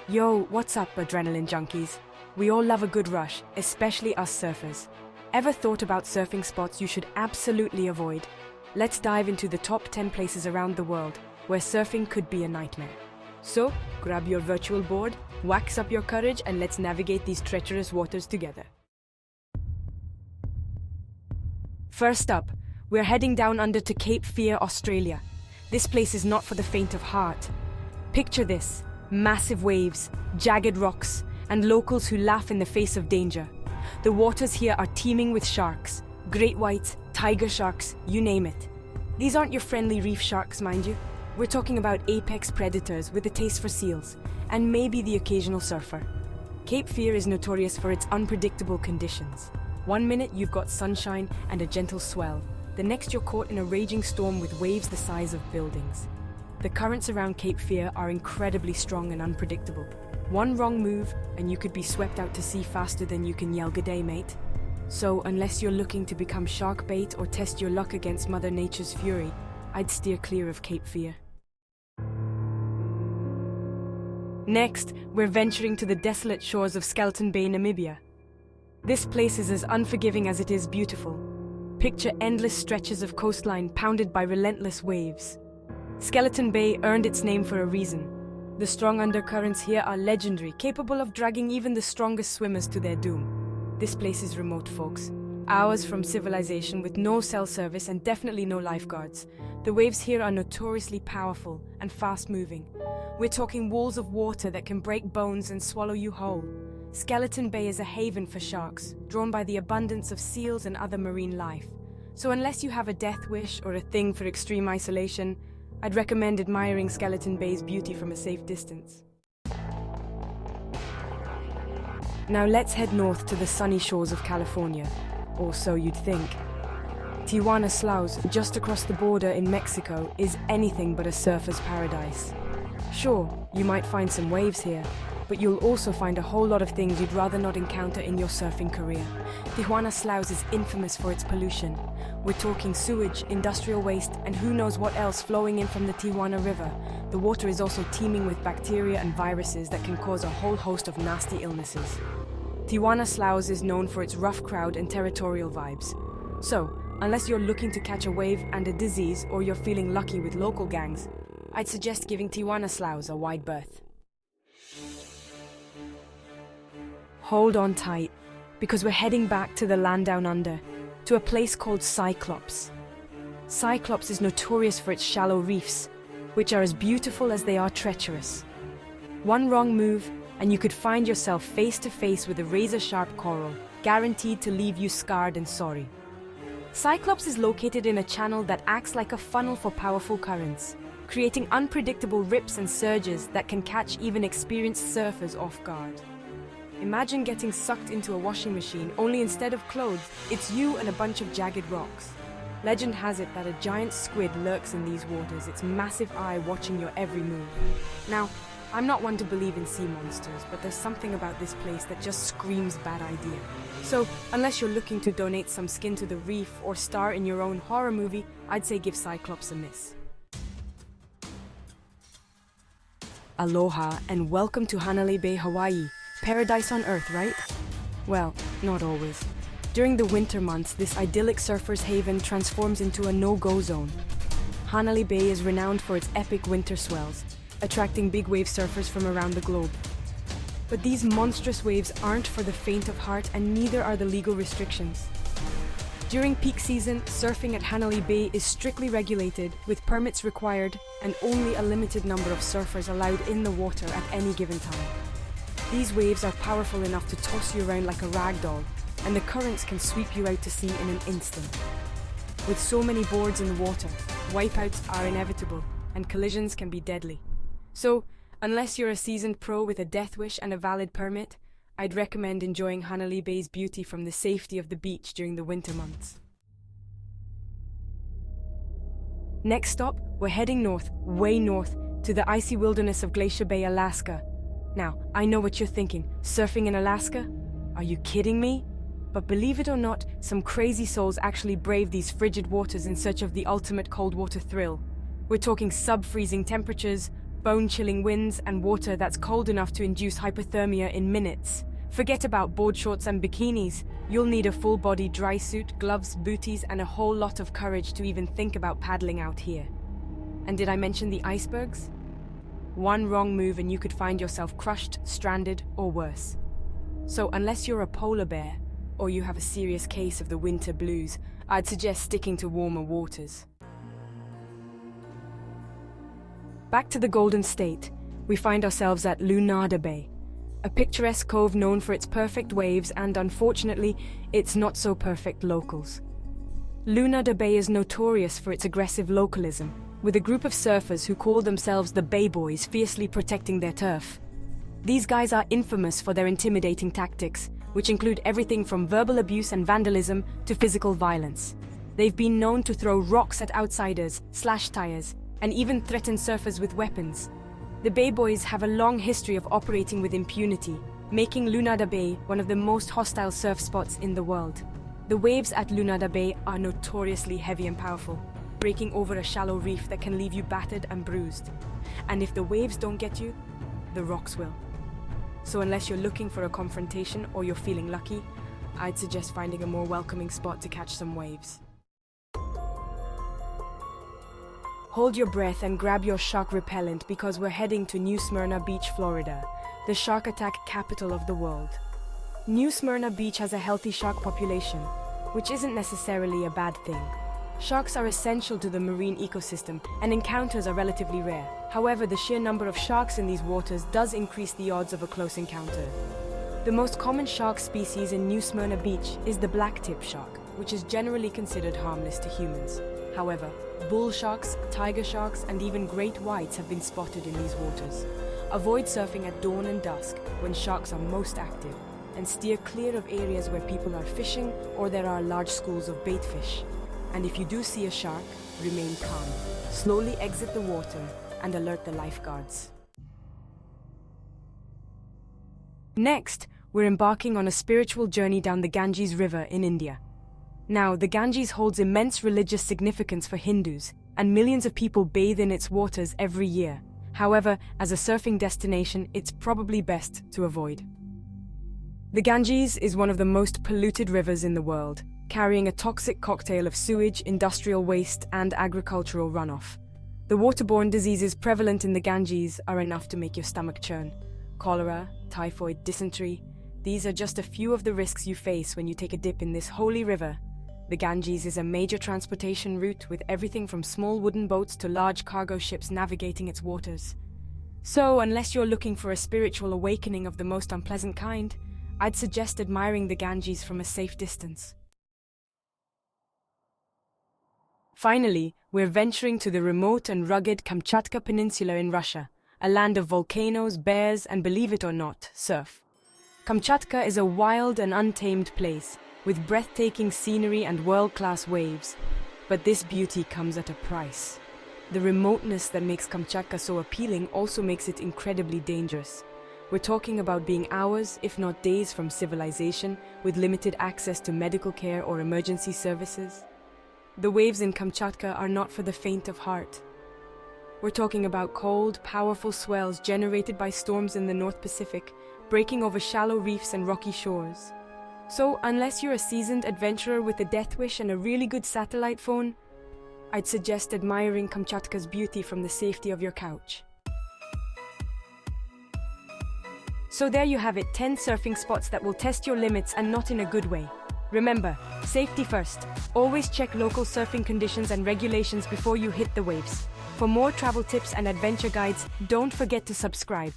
Yo, what's up, adrenaline junkies? We all love a good rush, especially us surfers. Ever thought about surfing spots you should absolutely avoid? Let's dive into the top 10 places around the world where surfing could be a nightmare. So, grab your virtual board, wax up your courage, and let's navigate these treacherous waters together. First up, we're heading down under to Cape Fear, Australia. This place is not for the faint of heart. Picture this: massive waves, jagged rocks, and locals who laugh in the face of danger. The waters here are teeming with sharks, great whites, tiger sharks, you name it. These aren't your friendly reef sharks, mind you. We're talking about apex predators with a taste for seals, and maybe the occasional surfer. Cape Fear is notorious for its unpredictable conditions. One minute you've got sunshine and a gentle swell. The next you're caught in a raging storm with waves the size of buildings. The currents around Cape Fear are incredibly strong and unpredictable. One wrong move and you could be swept out to sea faster than you can yell "G'day, mate." So unless you're looking to become shark bait or test your luck against Mother Nature's fury, I'd steer clear of Cape Fear. Next, we're venturing to the desolate shores of Skeleton Bay, Namibia. This place is as unforgiving as it is beautiful. Picture endless stretches of coastline pounded by relentless waves. Skeleton Bay earned its name for a reason. The strong undercurrents here are legendary, capable of dragging even the strongest swimmers to their doom. This place is remote, folks. Hours from civilization with no cell service and definitely no lifeguards. The waves here are notoriously powerful and fast-moving. We're talking walls of water that can break bones and swallow you whole. Skeleton Bay is a haven for sharks, drawn by the abundance of seals and other marine life. So unless you have a death wish or a thing for extreme isolation, I'd recommend admiring Skeleton Bay's beauty from a safe distance. Now let's head north to the sunny shores of California, or so you'd think. Tijuana, Slaus, just across the border in Mexico, is anything but a surfer's paradise. Sure, you might find some waves here, but you'll also find a whole lot of things you'd rather not encounter in your surfing career. Tijuana, Slaus is infamous for its pollution. We're talking sewage, industrial waste, and who knows what else flowing in from the Tijuana River. The water is also teeming with bacteria and viruses that can cause a whole host of nasty illnesses. Tijuana, Slaus is known for its rough crowd and territorial vibes. So, unless you're looking to catch a wave and a disease, or you're feeling lucky with local gangs, I'd suggest giving Tijuana, Slaus a wide berth. Hold on tight, because we're heading back to the land down under, to a place called Cyclops. Cyclops is notorious for its shallow reefs, which are as beautiful as they are treacherous. One wrong move, and you could find yourself face to face with a razor-sharp coral, guaranteed to leave you scarred and sorry. Cyclops is located in a channel that acts like a funnel for powerful currents, creating unpredictable rips and surges that can catch even experienced surfers off guard. Imagine getting sucked into a washing machine, only instead of clothes, it's you and a bunch of jagged rocks. Legend has it that a giant squid lurks in these waters, its massive eye watching your every move. Now, I'm not one to believe in sea monsters, but there's something about this place that just screams bad idea. So, unless you're looking to donate some skin to the reef or star in your own horror movie, I'd say give Cyclops a miss. Aloha and welcome to Hanalei Bay, Hawaii. Paradise on earth, right? Well, not always. During the winter months, this idyllic surfer's haven transforms into a no-go zone. Hanalei Bay is renowned for its epic winter swells, attracting big wave surfers from around the globe. But these monstrous waves aren't for the faint of heart, and neither are the legal restrictions. During peak season, surfing at Hanalei Bay is strictly regulated, with permits required and only a limited number of surfers allowed in the water at any given time. These waves are powerful enough to toss you around like a rag doll, and the currents can sweep you out to sea in an instant. With so many boards in the water, wipeouts are inevitable, and collisions can be deadly. So, unless you're a seasoned pro with a death wish and a valid permit, I'd recommend enjoying Hanalei Bay's beauty from the safety of the beach during the winter months. Next stop, we're heading north, way north, to the icy wilderness of Glacier Bay, Alaska. Now, I know what you're thinking, surfing in Alaska? Are you kidding me? But believe it or not, some crazy souls actually brave these frigid waters in search of the ultimate cold water thrill. We're talking sub-freezing temperatures, bone-chilling winds, and water that's cold enough to induce hypothermia in minutes. Forget about board shorts and bikinis. You'll need a full-body dry suit, gloves, booties, and a whole lot of courage to even think about paddling out here. And did I mention the icebergs? One wrong move and you could find yourself crushed, stranded, or worse. So unless you're a polar bear, or you have a serious case of the winter blues, I'd suggest sticking to warmer waters. Back to the Golden State, we find ourselves at Lunada Bay, a picturesque cove known for its perfect waves and, unfortunately, its not-so-perfect locals. Lunada Bay is notorious for its aggressive localism, with a group of surfers who call themselves the Bay Boys fiercely protecting their turf. These guys are infamous for their intimidating tactics, which include everything from verbal abuse and vandalism to physical violence. They've been known to throw rocks at outsiders, slash tires, and even threaten surfers with weapons. The Bay Boys have a long history of operating with impunity, making Lunada Bay one of the most hostile surf spots in the world. The waves at Lunada Bay are notoriously heavy and powerful, breaking over a shallow reef that can leave you battered and bruised. And if the waves don't get you, the rocks will. So unless you're looking for a confrontation or you're feeling lucky, I'd suggest finding a more welcoming spot to catch some waves. Hold your breath and grab your shark repellent because we're heading to New Smyrna Beach, Florida, the shark attack capital of the world. New Smyrna Beach has a healthy shark population, which isn't necessarily a bad thing. Sharks are essential to the marine ecosystem, and encounters are relatively rare. However, the sheer number of sharks in these waters does increase the odds of a close encounter. The most common shark species in New Smyrna Beach is the blacktip shark, which is generally considered harmless to humans. However, bull sharks, tiger sharks, and even great whites have been spotted in these waters. Avoid surfing at dawn and dusk when sharks are most active, and steer clear of areas where people are fishing or there are large schools of bait fish. And if you do see a shark, remain calm. Slowly exit the water and alert the lifeguards. Next, we're embarking on a spiritual journey down the Ganges River in India. Now, the Ganges holds immense religious significance for Hindus, and millions of people bathe in its waters every year. However, as a surfing destination, it's probably best to avoid. The Ganges is one of the most polluted rivers in the world, carrying a toxic cocktail of sewage, industrial waste, and agricultural runoff. The waterborne diseases prevalent in the Ganges are enough to make your stomach churn. Cholera, typhoid, dysentery, these are just a few of the risks you face when you take a dip in this holy river. The Ganges is a major transportation route with everything from small wooden boats to large cargo ships navigating its waters. So, unless you're looking for a spiritual awakening of the most unpleasant kind, I'd suggest admiring the Ganges from a safe distance. Finally, we're venturing to the remote and rugged Kamchatka Peninsula in Russia, a land of volcanoes, bears, and believe it or not, surf. Kamchatka is a wild and untamed place, with breathtaking scenery and world-class waves. But this beauty comes at a price. The remoteness that makes Kamchatka so appealing also makes it incredibly dangerous. We're talking about being hours, if not days, from civilization, with limited access to medical care or emergency services. The waves in Kamchatka are not for the faint of heart. We're talking about cold, powerful swells generated by storms in the North Pacific, breaking over shallow reefs and rocky shores. So, unless you're a seasoned adventurer with a death wish and a really good satellite phone, I'd suggest admiring Kamchatka's beauty from the safety of your couch. So there you have it, 10 surfing spots that will test your limits and not in a good way. Remember, safety first. Always check local surfing conditions and regulations before you hit the waves. For more travel tips and adventure guides, don't forget to subscribe.